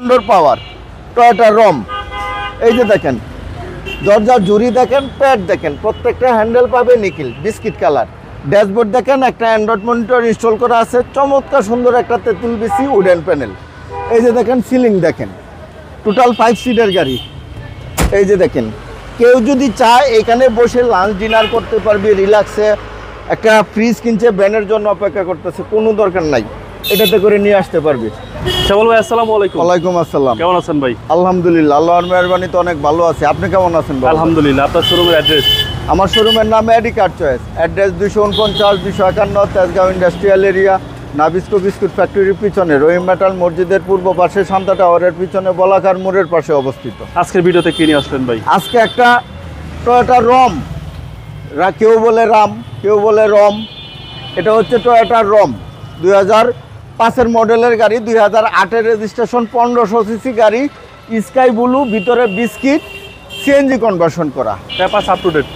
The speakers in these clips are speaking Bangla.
অন্ডর পাওয়ার টয়োটা রম। এই যে দেখেন দরজার জুড়ি দেখেন, প্যাড দেখেন, প্রত্যেকটা হ্যান্ডেল পাবে নিকেল বিস্কিট কালার। ড্যাশবোর্ড দেখেন, একটা অ্যান্ড্রয়েড মনিটর ইনস্টল করা আছে, চমৎকার সুন্দর একটা তেঁতুল বিসি উডেন প্যানেল। এই যে দেখেন সিলিং দেখেন, টোটাল 5 সিটের গাড়ি। এই যে দেখেন কেউ যদি চায় এখানে বসে লাঞ্চ ডিনার করতে পারবে রিল্যাক্সে। একটা ফ্রিজ কিনছে, ব্যানের জন্য অপেক্ষা করতেছে, কোনো দরকার নাই, এটাতে করে নিয়ে আসতে পারবে। শ্যামল ভাই আসসালামু আলাইকুম। ওয়ালাইকুম আসসালাম। কেমন আছেন ভাই? আলহামদুলিল্লাহ, আল্লাহর মেহরবানিতে অনেক ভালো আছে। আপনি কেমন আছেন ভাই? আলহামদুলিল্লাহ। আপনার শোরুমের অ্যাড্রেস? আমার শোরুমের নাম AD car choice, address 249-251 Tejgaon industrial area, Nabisco biscuit ফ্যাক্টরির পিছনে, রহিম মেটাল মসজিদের পূর্ব পাশে, শান্তা টাওয়ারের পিছনে, বলাকার মোড়ের পাশে অবস্থিত। আজকের ভিডিওতে কি নিয়ে আসলেন ভাই? আজকে একটা টয়োটা রম, কেউ বলে রাম, কেউ বলে রম, এটা হচ্ছে টয়োটা রম 2005-এর মডেলের গাড়ি, 2008-এর রেজিস্ট্রেশন, 1500 সিসি গাড়ি, স্কাই ব্লু, ভিতরে বিস্কিট, সিএনজি কনভার্সন করা, পেপারস আপ টু ডেট,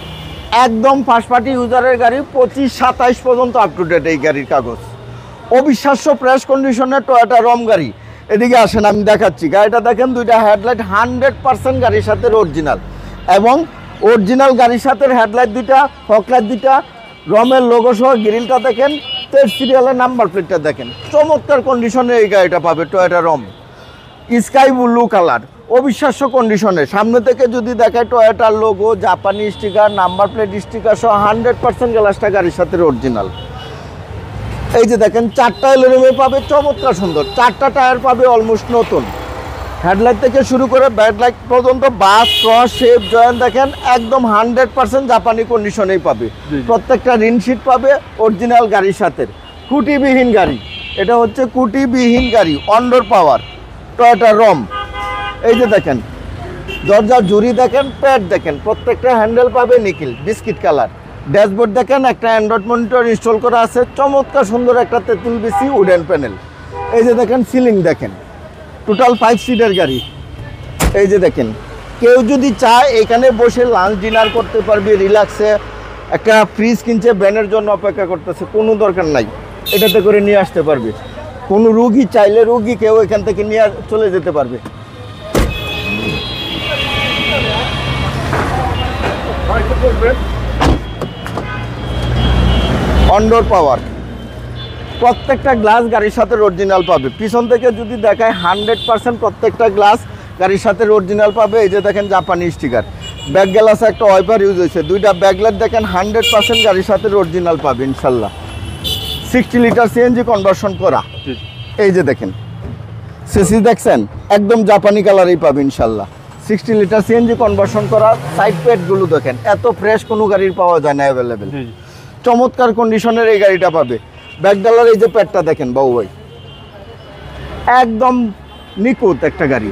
একদম ফার্স্ট পার্টি ইউজারের গাড়ি, 25-27 পর্যন্ত আপ টু ডেট এই গাড়ির কাগজ। অবিশ্বাস্য ফ্রেশ কন্ডিশনের টয়োটা রম গাড়ি। এদিকে আসেন আমি দেখাচ্ছি। গাড়িটা দেখেন, দুইটা হেডলাইট 100% গাড়ির সাথে অরিজিনাল, এবং অরিজিনাল গাড়ির সাথে হেডলাইট দুইটা, ফকলাইট দুইটা, রমের লোগো সহ গ্রিলটা দেখেন, 13 সিরিয়ালের নাম্বার প্লেটটা দেখেন, চমৎকার কন্ডিশনে এই গাড়িটা পাবে টয়োটা রম। স্কাই ব্লু কালার, অবিশ্বাস্য কন্ডিশনে। সামনে থেকে যদি দেখায় টয়োটার লোগো, জাপানি স্টিকার, নাম্বার প্লেট স্টিকার সহ 100% গ্লাসটা গাড়ির সাথে অরিজিনাল। এই যে দেখেন 4টা এলএমএ পাবে, চমৎকার সুন্দর, 4টা টায়ার পাবে অলমোস্ট নতুন। হেডলাইট থেকে শুরু করে ব্যাকলাইট পর্যন্ত, বাস ক্রস শেপ জয়েন্ট দেখেন, একদম 100% জাপানি কন্ডিশনেই পাবে। প্রত্যেকটা রিনশিট পাবে অরিজিনাল গাড়ির সাথে। কুটিবিহীন গাড়ি, এটা হচ্ছে কুটিবিহীন গাড়ি, অন্ডর পাওয়ার টয়োটা রম। এই যে দেখেন দরজার জুড়ি দেখেন, প্যাড দেখেন, প্রত্যেকটা হ্যান্ডেল পাবে নিকেল বিস্কিট কালার। ড্যাশবোর্ড দেখেন, একটা অ্যান্ড্রয়েড মনিটর ইনস্টল করা আছে, চমৎকার সুন্দর একটা তেঁতুল বিসি উডেন প্যানেল। এই যে দেখেন সিলিং দেখেন, টোটাল 5 সিটের গাড়ি। এই যে দেখেন কেউ যদি চায় এখানে বসে লাঞ্চ ডিনার করতে পারবে রিল্যাক্সে। একটা ফ্রিজ কিনছে, ব্যানের জন্য অপেক্ষা করতেছে, কোনো দরকার নাই, এটাতে করে নিয়ে আসতে পারবে। কোনো রুগী চাইলে রুগী কেউ এখান থেকে নিয়ে চলে যেতে পারবে। অন্ডর পাওয়ার, প্রত্যেকটা গ্লাস গাড়ির সাথে অরিজিনাল পাবে। পিছন থেকে যদি দেখায় 100% প্রত্যেকটা গ্লাস গাড়ির সাথে অরিজিনাল পাবে। এই যে দেখেন জাপানি স্টিকার, ব্যাক গ্লাসে একটা ওয়াইপার ইউজ হয়েছে, দুইটা ব্যাকলাইট দেখেন 100% গাড়ির সাথে অরিজিনাল পাবে ইনশাল্লাহ। 60 লিটার সিএনজি কনভার্সন করা। এই যে দেখেন সিসি দেখছেন, একদম জাপানি কালারেই পাবে ইনশাল্লাহ। 60 লিটার সিএনজি কনভার্সন করা। সাইড প্যাডগুলো দেখেন, এত ফ্রেশ কোনো গাড়ির পাওয়া যায় না অ্যাভেলেবেল। চমৎকার কন্ডিশনের এই গাড়িটা পাবে। ব্যাকডালার এই যে প্যাডটা দেখেন বাবু ভাই, একদম নিখুঁত একটা গাড়ি।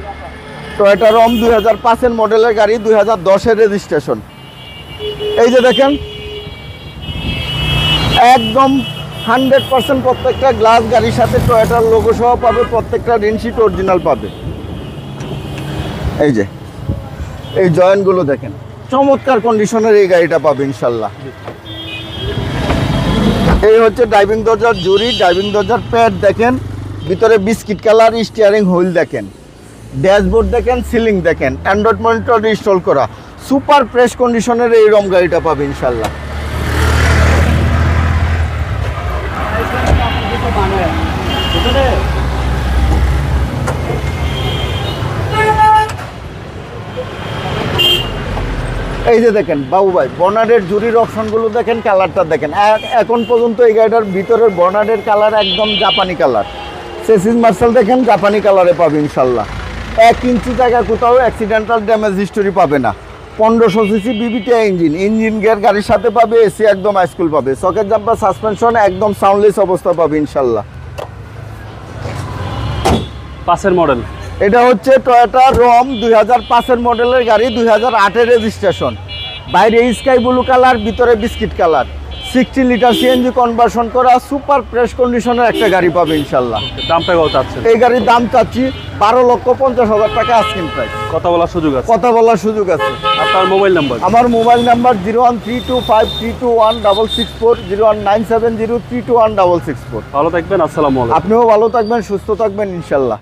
টয়োটা রম 2005-এর মডেলের গাড়ি, 2010-এর রেজিস্ট্রেশন। এই যে দেখেন একদম 100% প্রত্যেকটা গ্লাস গাড়ির সাথে টয়োটার লোগো সহ পাবে, প্রত্যেকটা রিনশিট অরিজিনাল পাবে। এই যে এই জয়েন্টগুলো দেখেন, চমৎকার কন্ডিশনের এই গাড়িটা পাবে ইনশাল্লাহ। এই হচ্ছে ড্রাইভিং দরজার জুড়ি, ড্রাইভিং দরজার প্যাড দেখেন, ভিতরে বিস্কিট কালার, স্টিয়ারিং হুইল দেখেন, ড্যাশবোর্ড দেখেন, সিলিং দেখেন, অ্যান্ড্রয়েড মনিটর ইনস্টল করা, সুপার ফ্রেশ কন্ডিশনের এই রম গাড়িটা পাবে ইনশাল্লাহ। এই যে দেখেন বাবু ভাই, বর্নাডের জুরির অপশনগুলো দেখেন, কালারটা দেখেন, এখন পর্যন্ত এই গাড়িটার ভিতরের বর্নাডের কালার একদম জাপানি কালার। চেসিস মার্শাল দেখেন জাপানি কালারে পাবে ইনশাল্লাহ। 1 ইঞ্চি জায়গা কোথাও অ্যাক্সিডেন্টাল ড্যামেজ হিস্টোরি পাবে না। 1500 সিসি বিবিটিআই ইঞ্জিন গিয়ার গাড়ির সাথে পাবে, এসি একদম হাইস্কুল পাবে, সকেট জাম্পার সাসপেনশন একদম সাউন্ডলেস অবস্থা পাবে ইনশাল্লাহ। 5-এর মডেল, এটা হচ্ছে টয়োটা রম 2005-এর মডেলের গাড়ি, 2008-এর রেজিস্ট্রেশন। বাইরে স্কাই ব্লু কালার, ভিতরে biscuit colour, 60 litre CNG conversion করা, সুপার ফ্রেশ কন্ডিশনের একটা গাড়ি পাবে ইনশাল্লাহ। দামটা কত চাচ্ছেন? এই গাড়ির দাম চাচ্ছি 12,50,000 টাকা আস্কিং প্রাইস। কথা বলার সুযোগ আছে? কথা বলার সুযোগ আছে। আপনার মোবাইল নাম্বার? আমার মোবাইল নাম্বার 0132532164, 0197032164। ভালো থাকবেন, আসসালামু আলাইকুম। আপনিও ভালো থাকবেন, সুস্থ থাকবেন ইনশাল্লাহ।